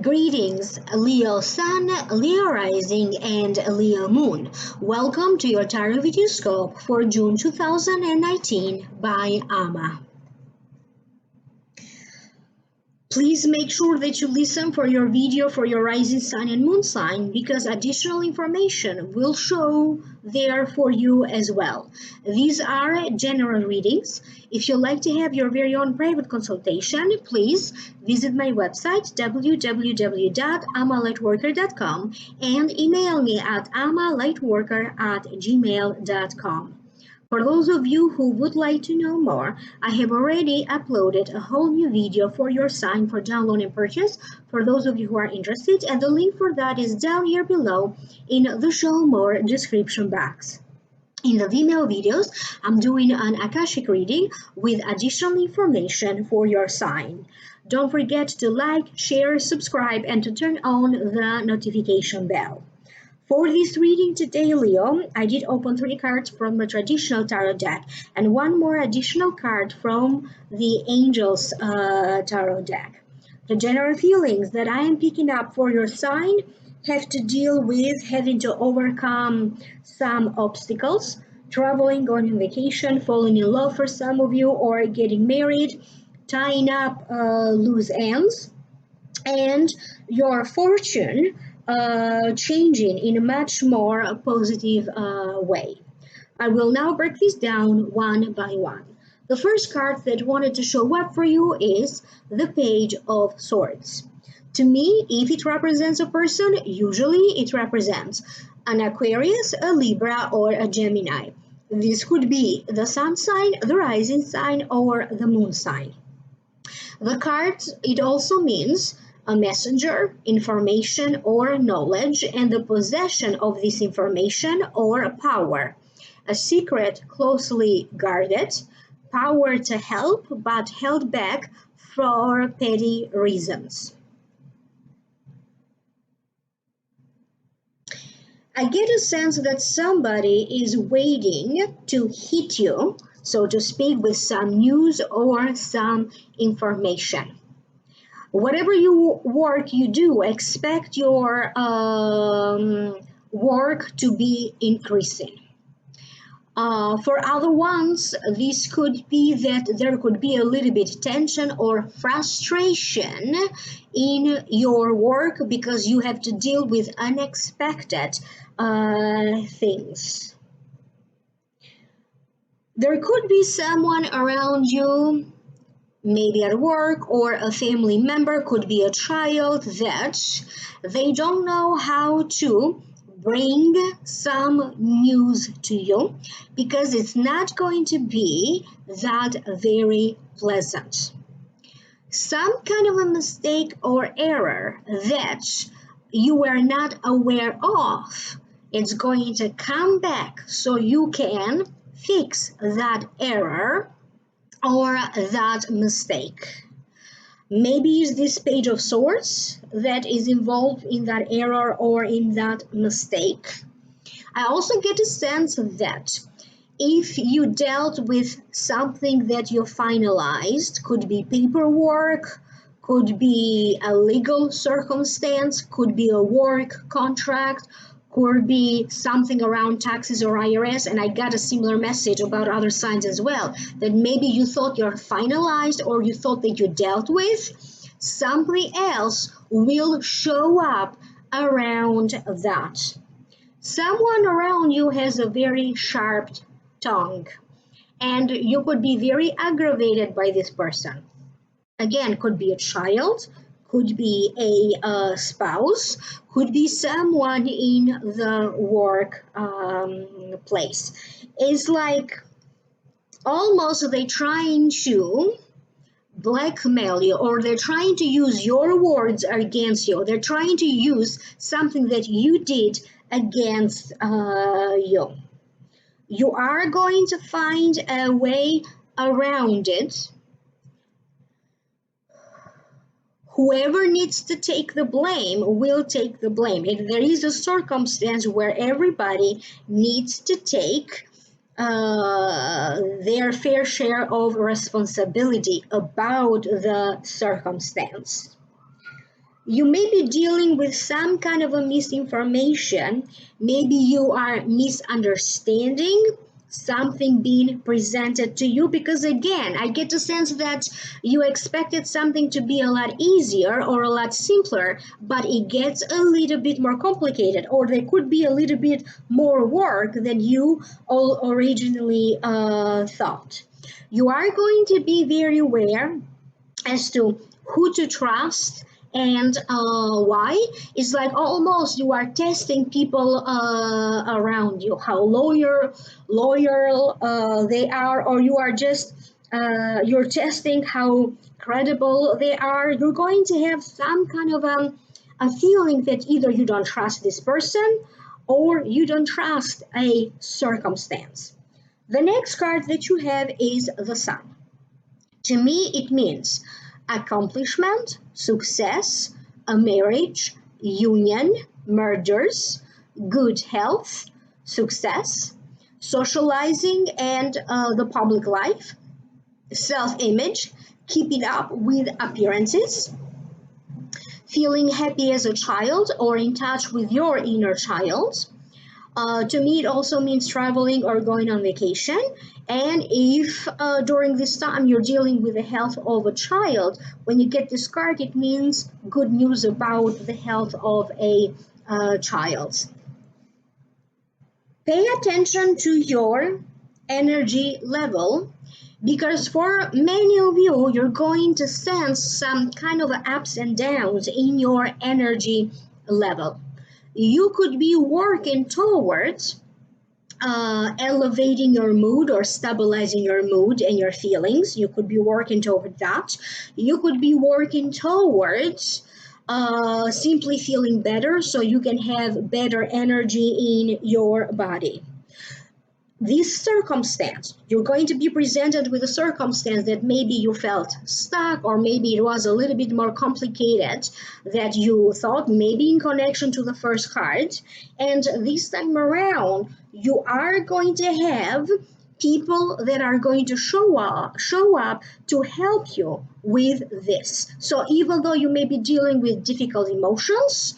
Greetings, Leo Sun, Leo Rising, and Leo Moon. Welcome to your Tarot Videoscope for June 2019 by Ama. Please make sure that you listen for your video for your rising sign and moon sign because additional information will show there for you as well. These are general readings. If you'd like to have your very own private consultation, please visit my website www.amalightworker.com and email me at amalightworker@gmail.com. For those of you who would like to know more, I have already uploaded a whole new video for your sign for download and purchase for those of you who are interested, and the link for that is down here below in the show more description box. In the Vimeo videos, I'm doing an Akashic reading with additional information for your sign. Don't forget to like, share, subscribe, and to turn on the notification bell. For this reading today, Leo, I did open 3 cards from the traditional tarot deck and 1 more additional card from the Angels tarot deck. The general feelings that I am picking up for your sign have to deal with having to overcome some obstacles, traveling, going on vacation, falling in love for some of you, or getting married, tying up loose ends, and your fortune changing in a much more positive way. I will now break this down one by one. The first card that wanted to show up for you is the Page of Swords. To me, if it represents a person, usually it represents an Aquarius, a Libra, or a Gemini. This could be the sun sign, the rising sign, or the moon sign. The card, it also means a messenger, information, or knowledge, and the possession of this information or power. A secret closely guarded, power to help but held back for petty reasons. I get a sense that somebody is waiting to hit you, so to speak, with some news or some information. Whatever work you do, expect your work to be increasing. For other ones, this could be that there could be a little bit tension or frustration in your work because you have to deal with unexpected things. There could be someone around you, maybe at work, or a family member, could be a child, that they don't know how to bring some news to you because it's not going to be that very pleasant. Some kind of a mistake or error that you were not aware of, it's going to come back so you can fix that error or that mistake. Maybe it's this Page of Swords that is involved in that error or in that mistake. I also get a sense that if you dealt with something that you finalized, could be paperwork, could be a legal circumstance, could be a work contract, could be something around taxes or IRS, and I got a similar message about other signs as well, that maybe you thought you're finalized or you thought that you dealt with, somebody else will show up around that. Someone around you has a very sharp tongue, and you could be very aggravated by this person. Again, could be a child, could be a spouse, could be someone in the work place. It's like almost they're trying to blackmail you, or they're trying to use your words against you. They're trying to use something that you did against you. You are going to find a way around it. Whoever needs to take the blame will take the blame. If there is a circumstance where everybody needs to take their fair share of responsibility about the circumstance. You may be dealing with some kind of a misinformation. Maybe you are misunderstanding something being presented to you, because again, I get the sense that you expected something to be a lot easier or a lot simpler, but it gets a little bit more complicated, or there could be a little bit more work than you all originally thought. You are going to be very aware as to who to trust and why. It's like almost you are testing people around you, how loyal they are, or you are just you're testing how credible they are. You're going to have some kind of a feeling that either you don't trust this person or you don't trust a circumstance. The next card that you have is the Sun. To me, it means accomplishment, success, a marriage, union, mergers, good health, success, socializing and the public life, self-image, keeping up with appearances, feeling happy as a child or in touch with your inner child. To me, it also means traveling or going on vacation. And if during this time you're dealing with the health of a child, when you get this card, it means good news about the health of a child. Pay attention to your energy level, because for many of you, you're going to sense some kind of ups and downs in your energy level. You could be working towards elevating your mood or stabilizing your mood and your feelings. You could be working toward that. You could be working towards simply feeling better so you can have better energy in your body. This circumstance, you're going to be presented with a circumstance that maybe you felt stuck, or maybe it was a little bit more complicated that you thought, maybe in connection to the first card. And this time around, you are going to have people that are going to show up to help you with this. So even though you may be dealing with difficult emotions,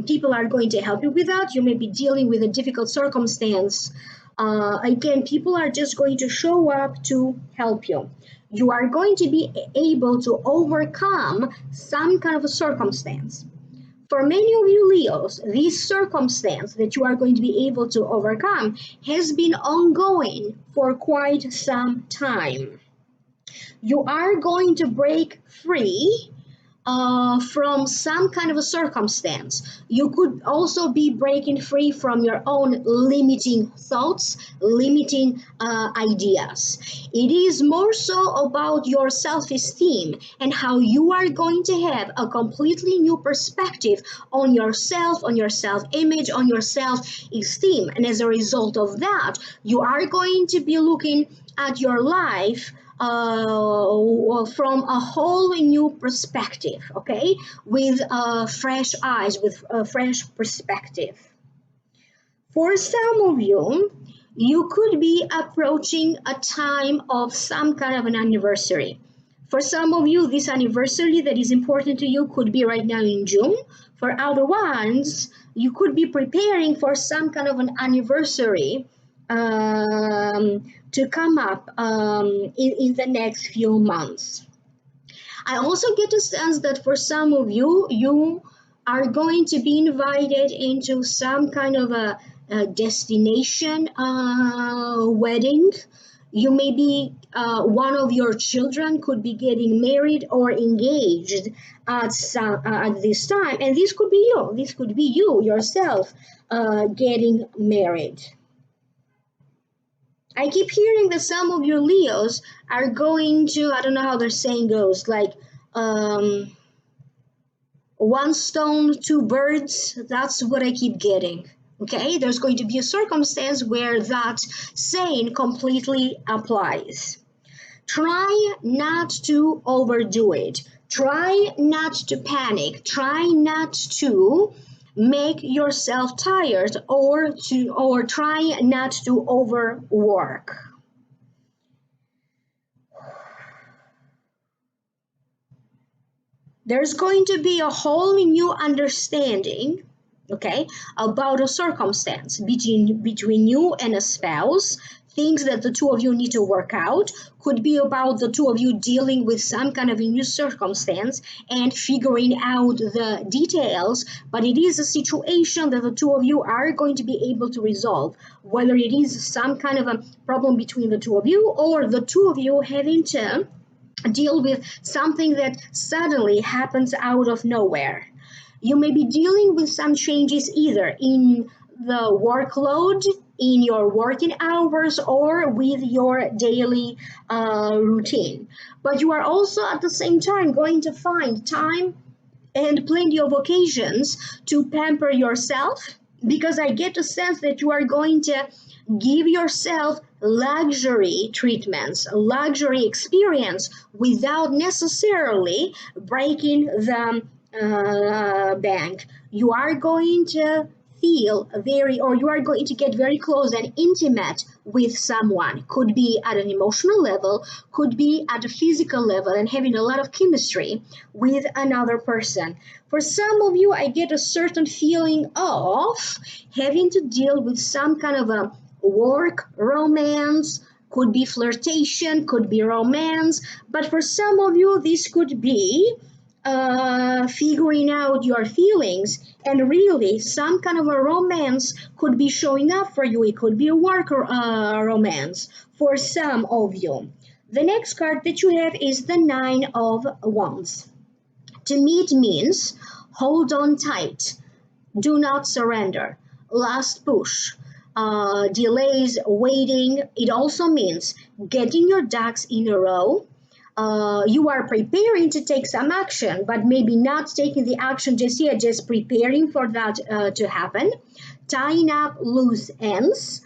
people are going to help you with that. You may be dealing with a difficult circumstance. Again, people are just going to show up to help you. You are going to be able to overcome some kind of a circumstance. For many of you Leos, this circumstance that you are going to be able to overcome has been ongoing for quite some time. You are going to break free from some kind of a circumstance. You could also be breaking free from your own limiting thoughts, limiting ideas. It is more so about your self-esteem and how you are going to have a completely new perspective on yourself, on your self-image, on your self-esteem. And as a result of that, you are going to be looking at your life from a whole new perspective, okay, with fresh eyes, with a fresh perspective. For some of you, you could be approaching a time of some kind of an anniversary. For some of you, this anniversary that is important to you could be right now in June. For other ones, you could be preparing for some kind of an anniversary to come up in the next few months. I also get a sense that for some of you, you are going to be invited into some kind of a destination wedding. You may be one of your children could be getting married or engaged at this time, and this could be you. This could be you yourself getting married. I keep hearing that some of your Leos are going to, I don't know how their saying goes, like one stone, two birds. That's what I keep getting. Okay, there's going to be a circumstance where that saying completely applies. Try not to overdo it. Try not to panic. Try not to make yourself tired or try not to overwork. There's going to be a whole new understanding, okay, about a circumstance between you and a spouse. Things that the two of you need to work out could be about the two of you dealing with some kind of a new circumstance and figuring out the details, but it is a situation that the two of you are going to be able to resolve, whether it is some kind of a problem between the two of you or the two of you having to deal with something that suddenly happens out of nowhere. You may be dealing with some changes either in the workload, in your working hours, or with your daily routine. But you are also at the same time going to find time and plenty of occasions to pamper yourself, because I get the sense that you are going to give yourself luxury treatments, luxury experience without necessarily breaking the bank. You are going to feel very, or you are going to get very close and intimate with someone. Could be at an emotional level, could be at a physical level, and having a lot of chemistry with another person. For some of you, I get a certain feeling of having to deal with some kind of a work romance, could be flirtation, could be romance, but for some of you, this could be figuring out your feelings, and really some kind of a romance could be showing up for you. It could be a work romance for some of you. The next card that you have is the Nine of Wands. To me, it means hold on tight, do not surrender, last push, delays, waiting. It also means getting your ducks in a row. You are preparing to take some action, but maybe not taking the action just yet, just preparing for that to happen. Tying up loose ends.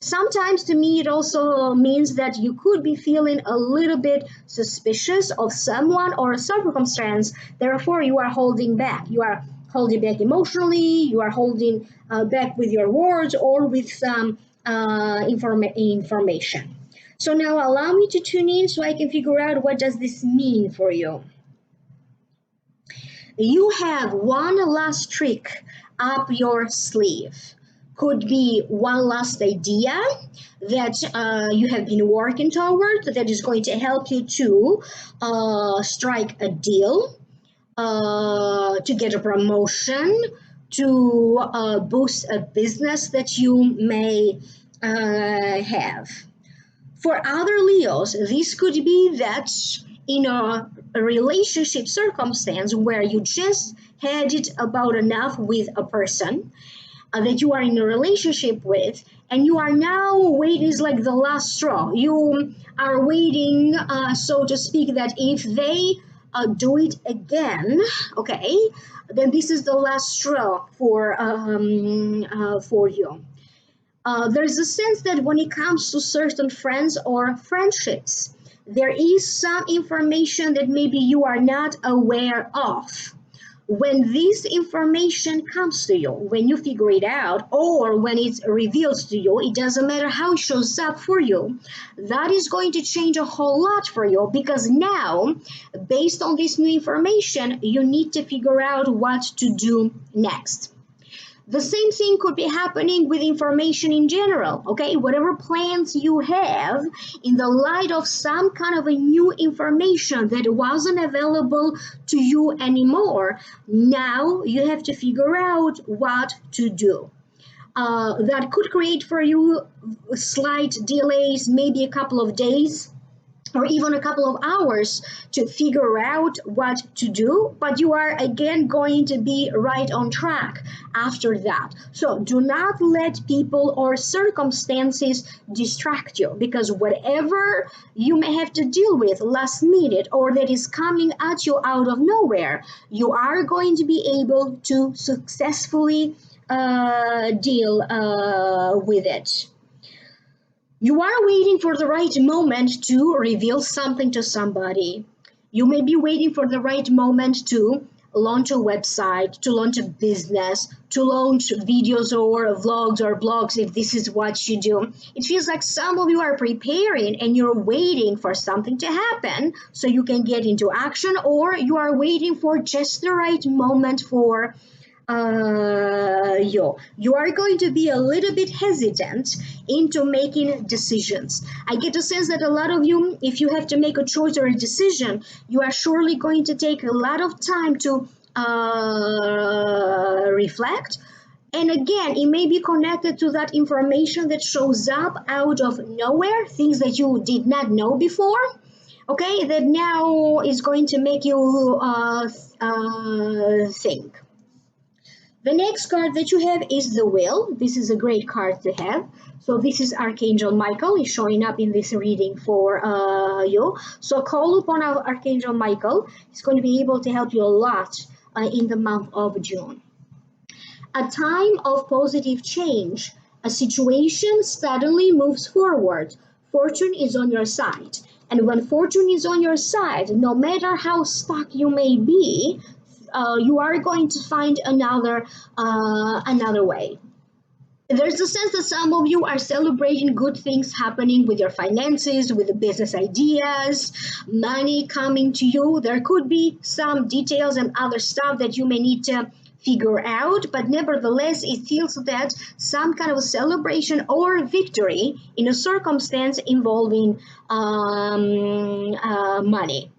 Sometimes to me, it also means that you could be feeling a little bit suspicious of someone or a circumstance. Therefore, you are holding back. You are holding back emotionally, you are holding back with your words or with some information. So now allow me to tune in so I can figure out what does this mean for you. You have one last trick up your sleeve. Could be one last idea that you have been working toward that is going to help you to strike a deal, to get a promotion, to boost a business that you may have. For other Leos, this could be that in a relationship circumstance where you just had it about enough with a person that you are in a relationship with, and you are now waiting, is like the last straw. You are waiting, so to speak, that if they do it again, okay, then this is the last straw for you. There's a sense that when it comes to certain friends or friendships, there is some information that maybe you are not aware of. When this information comes to you, when you figure it out, or when it's revealed to you, it doesn't matter how it shows up for you, that is going to change a whole lot for you, because now, based on this new information, you need to figure out what to do next. The same thing could be happening with information in general, okay? Whatever plans you have, in the light of some kind of a new information that wasn't available to you anymore, now you have to figure out what to do. That could create for you slight delays, maybe a couple of days or even a couple of hours to figure out what to do, but you are again going to be right on track after that. So do not let people or circumstances distract you, because whatever you may have to deal with last minute or that is coming at you out of nowhere, you are going to be able to successfully deal with it. You are waiting for the right moment to reveal something to somebody. You may be waiting for the right moment to launch a website, to launch a business, to launch videos or vlogs or blogs if this is what you do. It feels like some of you are preparing and you're waiting for something to happen so you can get into action, or you are waiting for just the right moment for you are going to be a little bit hesitant into making decisions. I get the sense that a lot of you, if you have to make a choice or a decision, you are surely going to take a lot of time to reflect. And again, it may be connected to that information that shows up out of nowhere, things that you did not know before, okay, that now is going to make you think. The next card that you have is the Wheel. This is a great card to have. So this is Archangel Michael is showing up in this reading for you. So call upon our Archangel Michael. He's going to be able to help you a lot in the month of June. A time of positive change. A situation suddenly moves forward. Fortune is on your side. And when fortune is on your side, no matter how stuck you may be, you are going to find another way. There's a sense that some of you are celebrating good things happening with your finances, with the business ideas, money coming to you. There could be some details and other stuff that you may need to figure out, but nevertheless, it feels that some kind of celebration or victory in a circumstance involving money.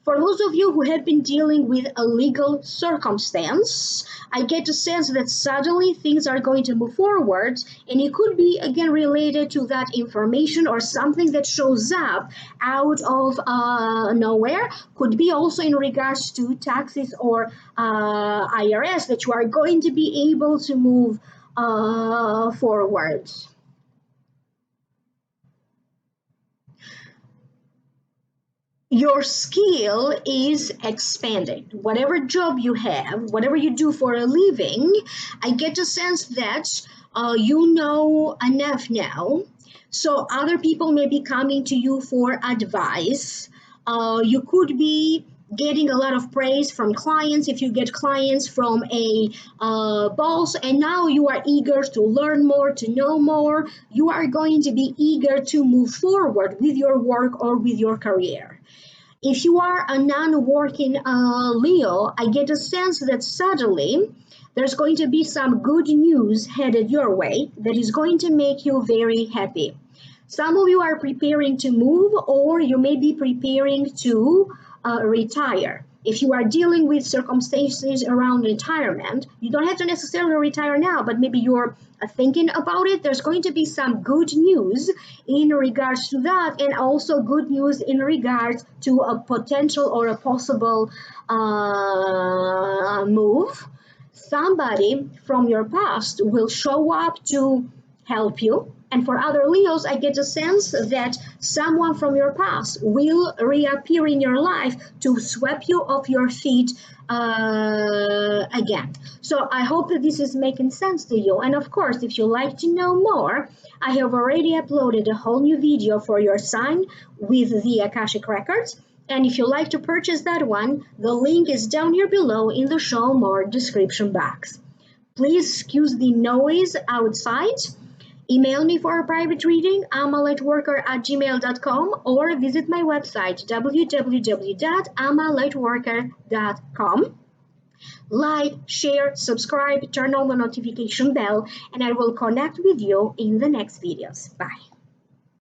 For those of you who have been dealing with a legal circumstance, I get the sense that suddenly things are going to move forward, and it could be again related to that information or something that shows up out of nowhere. Could be also in regards to taxes or IRS that you are going to be able to move forward. Your skill is expanding. Whatever job you have, whatever you do for a living, I get the sense that you know enough now. So other people may be coming to you for advice. You could be getting a lot of praise from clients if you get clients from a boss, and now you are eager to learn more, to know more. You are going to be eager to move forward with your work or with your career. If you are a non-working Leo, I get a sense that suddenly there's going to be some good news headed your way that is going to make you very happy. Some of you are preparing to move, or you may be preparing to retire. If you are dealing with circumstances around retirement, you don't have to necessarily retire now, but maybe you're thinking about it. There's going to be some good news in regards to that, and also good news in regards to a potential or a possible move. Somebody from your past will show up to help you. And for other Leos, I get the sense that someone from your past will reappear in your life to sweep you off your feet again. So I hope that this is making sense to you. And of course, if you like to know more, I have already uploaded a whole new video for your sign with the Akashic Records. And if you like to purchase that one, the link is down here below in the show more description box. Please excuse the noise outside. Email me for a private reading, amalightworker@gmail.com, or visit my website, www.amalightworker.com. Like, share, subscribe, turn on the notification bell, and I will connect with you in the next videos. Bye.